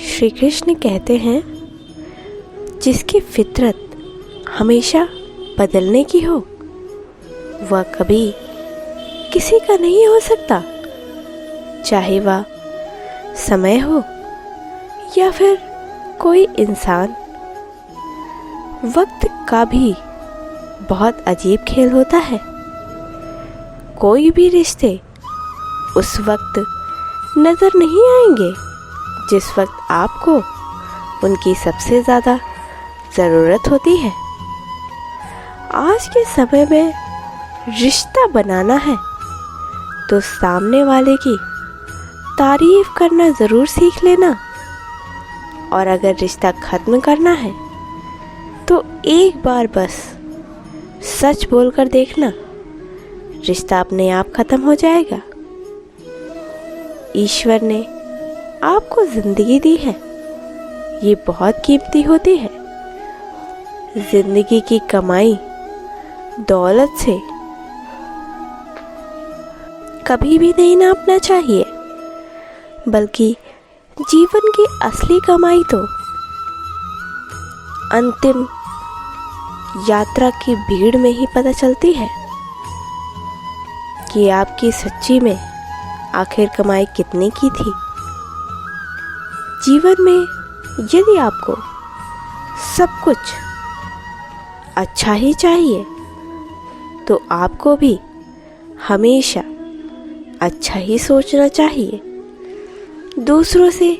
श्री कृष्ण कहते हैं, जिसकी फितरत हमेशा बदलने की हो वह कभी किसी का नहीं हो सकता, चाहे वह समय हो या फिर कोई इंसान। वक्त का भी बहुत अजीब खेल होता है। कोई भी रिश्ते उस वक्त नज़र नहीं आएंगे जिस वक्त आपको उनकी सबसे ज़्यादा ज़रूरत होती है। आज के समय में रिश्ता बनाना है तो सामने वाले की तारीफ करना ज़रूर सीख लेना, और अगर रिश्ता ख़त्म करना है तो एक बार बस सच बोलकर देखना, रिश्ता अपने आप ख़त्म हो जाएगा। ईश्वर ने आपको ज़िंदगी दी है, ये बहुत कीमती होती है। ज़िंदगी की कमाई दौलत से कभी भी नहीं नापना चाहिए, बल्कि जीवन की असली कमाई तो अंतिम यात्रा की भीड़ में ही पता चलती है कि आपकी सच्ची में आखिर कमाई कितने की थी। जीवन में यदि आपको सब कुछ अच्छा ही चाहिए तो आपको भी हमेशा अच्छा ही सोचना चाहिए, दूसरों से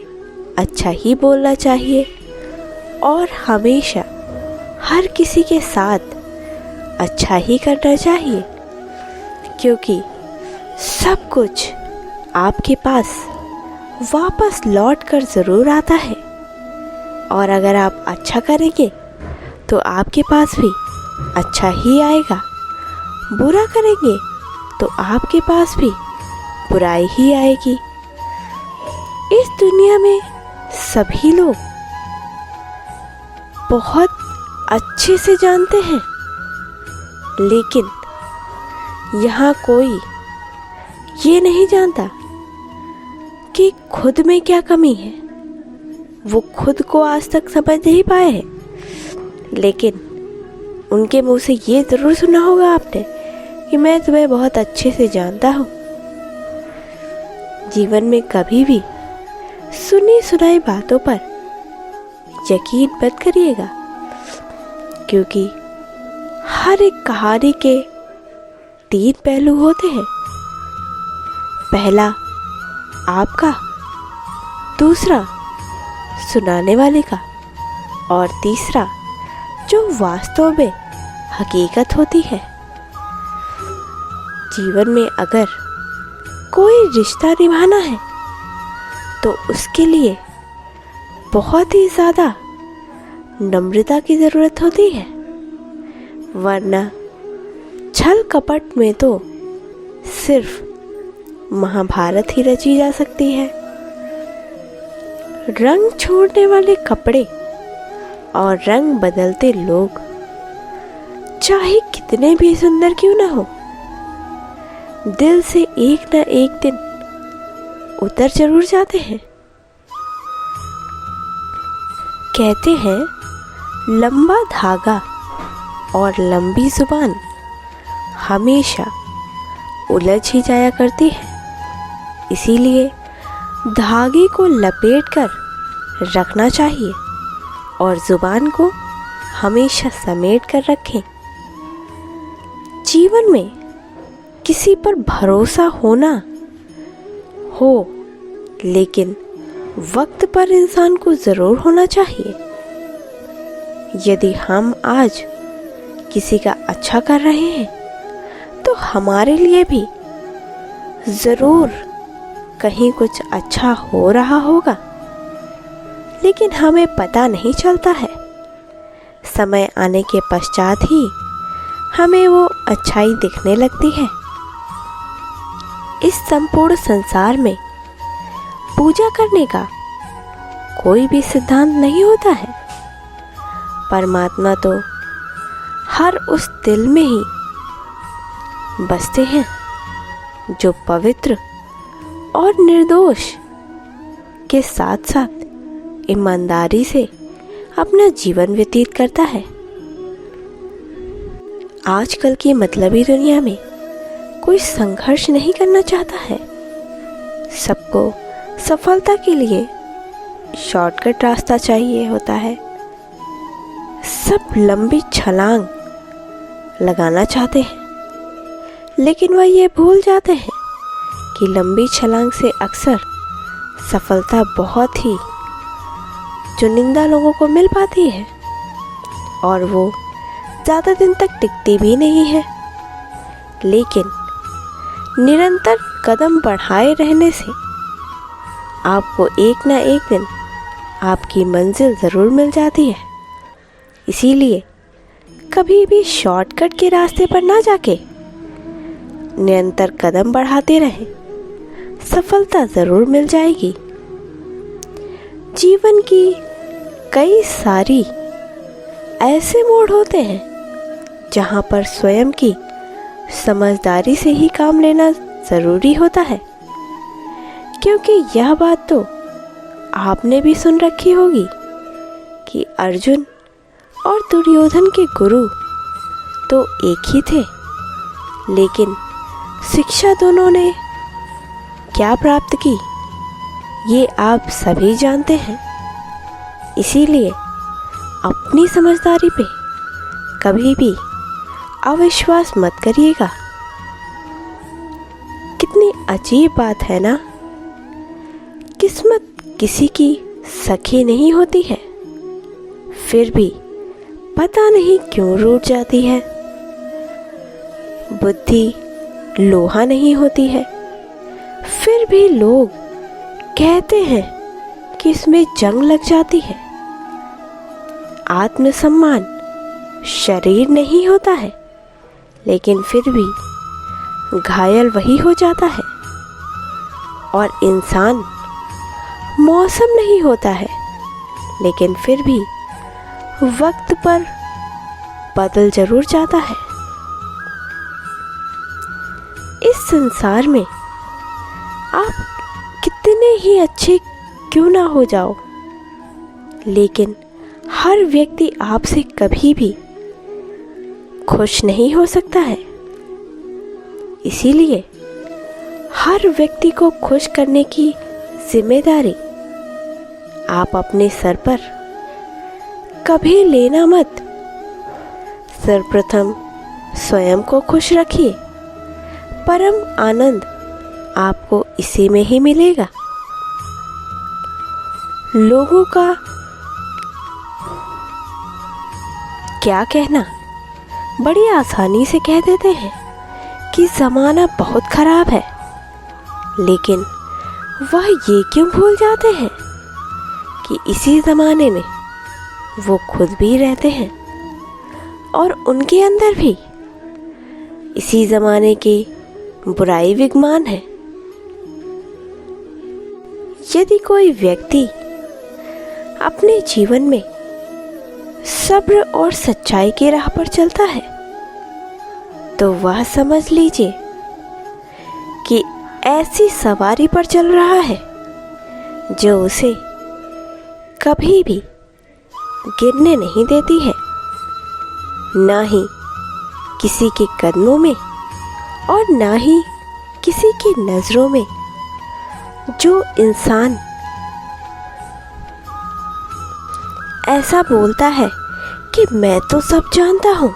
अच्छा ही बोलना चाहिए और हमेशा हर किसी के साथ अच्छा ही करना चाहिए, क्योंकि सब कुछ आपके पास वापस लौट कर ज़रूर आता है। और अगर आप अच्छा करेंगे तो आपके पास भी अच्छा ही आएगा, बुरा करेंगे तो आपके पास भी बुराई ही आएगी। इस दुनिया में सभी लोग बहुत अच्छे से जानते हैं, लेकिन यहाँ कोई ये नहीं जानता कि खुद में क्या कमी है। वो खुद को आज तक समझ नहीं पाए हैं, लेकिन उनके मुंह से ये ज़रूर सुना होगा आपने कि मैं तुम्हें बहुत अच्छे से जानता हूँ। जीवन में कभी भी सुनी सुनाई बातों पर यकीन मत करिएगा, क्योंकि हर एक कहानी के 3 पहलू होते हैं। पहला आपका, दूसरा सुनाने वाले का, और तीसरा जो वास्तव में हकीकत होती है। जीवन में अगर कोई रिश्ता निभाना है तो उसके लिए बहुत ही ज़्यादा नम्रता की ज़रूरत होती है, वरना छल कपट में तो सिर्फ महाभारत ही रची जा सकती है। रंग छोड़ने वाले कपड़े और रंग बदलते लोग चाहे कितने भी सुंदर क्यों ना हो, दिल से एक न एक दिन उतर जरूर जाते हैं। कहते हैं लंबा धागा और लंबी जुबान हमेशा उलझ ही जाया करती है, इसीलिए धागे को लपेटकर रखना चाहिए और जुबान को हमेशा समेट कर रखें। जीवन में किसी पर भरोसा होना हो, लेकिन वक्त पर इंसान को ज़रूर होना चाहिए। यदि हम आज किसी का अच्छा कर रहे हैं तो हमारे लिए भी ज़रूर कहीं कुछ अच्छा हो रहा होगा, लेकिन हमें पता नहीं चलता है। समय आने के पश्चात ही हमें वो अच्छाई दिखने लगती है। इस संपूर्ण संसार में पूजा करने का कोई भी सिद्धांत नहीं होता है। परमात्मा तो हर उस दिल में ही बसते हैं जो पवित्र और निर्दोष के साथ साथ ईमानदारी से अपना जीवन व्यतीत करता है। आजकल की मतलबी दुनिया में कोई संघर्ष नहीं करना चाहता है। सबको सफलता के लिए शॉर्टकट रास्ता चाहिए होता है। सब लंबी छलांग लगाना चाहते हैं, लेकिन वह ये भूल जाते हैं कि लंबी छलांग से अक्सर सफलता बहुत ही चुनिंदा लोगों को मिल पाती है और वो ज़्यादा दिन तक टिकती भी नहीं है। लेकिन निरंतर कदम बढ़ाए रहने से आपको एक ना एक दिन आपकी मंजिल ज़रूर मिल जाती है। इसीलिए कभी भी शॉर्टकट के रास्ते पर ना जाके निरंतर कदम बढ़ाते रहें, सफलता ज़रूर मिल जाएगी। जीवन की कई सारी ऐसे मोड़ होते हैं जहाँ पर स्वयं की समझदारी से ही काम लेना ज़रूरी होता है, क्योंकि यह बात तो आपने भी सुन रखी होगी कि अर्जुन और दुर्योधन के गुरु तो एक ही थे, लेकिन शिक्षा दोनों ने क्या प्राप्त की ये आप सभी जानते हैं। इसीलिए अपनी समझदारी पे कभी भी अविश्वास मत करिएगा। कितनी अजीब बात है ना, किस्मत किसी की सखी नहीं होती है, फिर भी पता नहीं क्यों रूठ जाती है। बुद्धि लोहा नहीं होती है, फिर भी लोग कहते हैं कि इसमें जंग लग जाती है। आत्मसम्मान शरीर नहीं होता है, लेकिन फिर भी घायल वही हो जाता है। और इंसान मौसम नहीं होता है, लेकिन फिर भी वक्त पर बदल जरूर जाता है। इस संसार में आप कितने ही अच्छे क्यों ना हो जाओ, लेकिन हर व्यक्ति आपसे कभी भी खुश नहीं हो सकता है। इसीलिए हर व्यक्ति को खुश करने की जिम्मेदारी आप अपने सर पर कभी लेना मत। सर्वप्रथम स्वयं को खुश रखिए, परम आनंद आपको इसी में ही मिलेगा। लोगों का क्या कहना बड़ी आसानी से कह देते हैं कि ज़माना बहुत खराब है, लेकिन वह ये क्यों भूल जाते हैं कि इसी ज़माने में वो खुद भी रहते हैं और उनके अंदर भी इसी ज़माने की बुराई विद्यमान है। यदि कोई व्यक्ति अपने जीवन में सब्र और सच्चाई की राह पर चलता है, तो वह समझ लीजिए कि ऐसी सवारी पर चल रहा है जो उसे कभी भी गिरने नहीं देती है, ना ही किसी के कदमों में और ना ही किसी की नज़रों में। जो इंसान ऐसा बोलता है कि मैं तो सब जानता हूँ,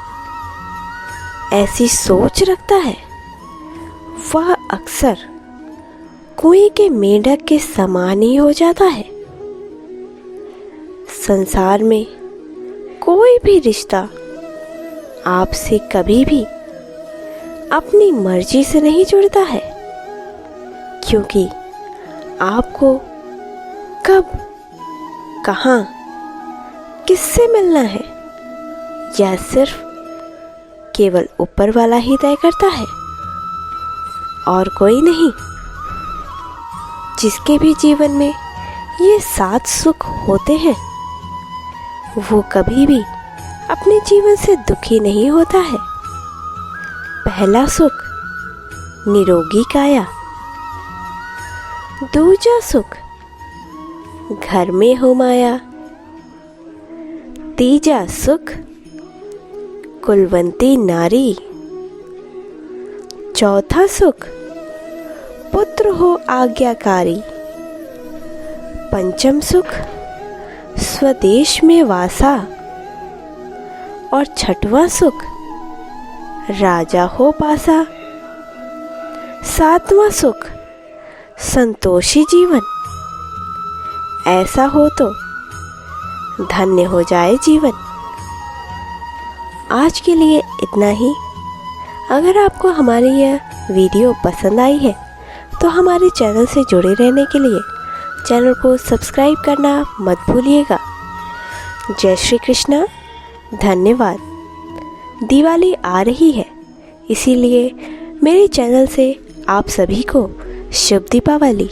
ऐसी सोच रखता है, वह अक्सर कुएं के मेंढक के समान ही हो जाता है। संसार में कोई भी रिश्ता आपसे कभी भी अपनी मर्जी से नहीं जुड़ता है, क्योंकि आपको कब, कहाँ, किससे मिलना है, यह सिर्फ केवल ऊपर वाला ही तय करता है और कोई नहीं। जिसके भी जीवन में ये 7 सुख होते हैं, वो कभी भी अपने जीवन से दुखी नहीं होता है। पहला सुख निरोगी काया, दूजा सुख घर में हो माया। तीजा सुख कुलवंती नारी। चौथा सुख पुत्र हो आज्ञाकारी। पंचम सुख स्वदेश में वासा। और छठवां सुख राजा हो पासा। सातवां सुख संतोषी जीवन। ऐसा हो तो धन्य हो जाए जीवन। आज के लिए इतना ही। अगर आपको हमारी यह वीडियो पसंद आई है तो हमारे चैनल से जुड़े रहने के लिए चैनल को सब्सक्राइब करना मत भूलिएगा। जय श्री कृष्णा। धन्यवाद। दिवाली आ रही है, इसीलिए मेरे चैनल से आप सभी को शुभ दीपावली।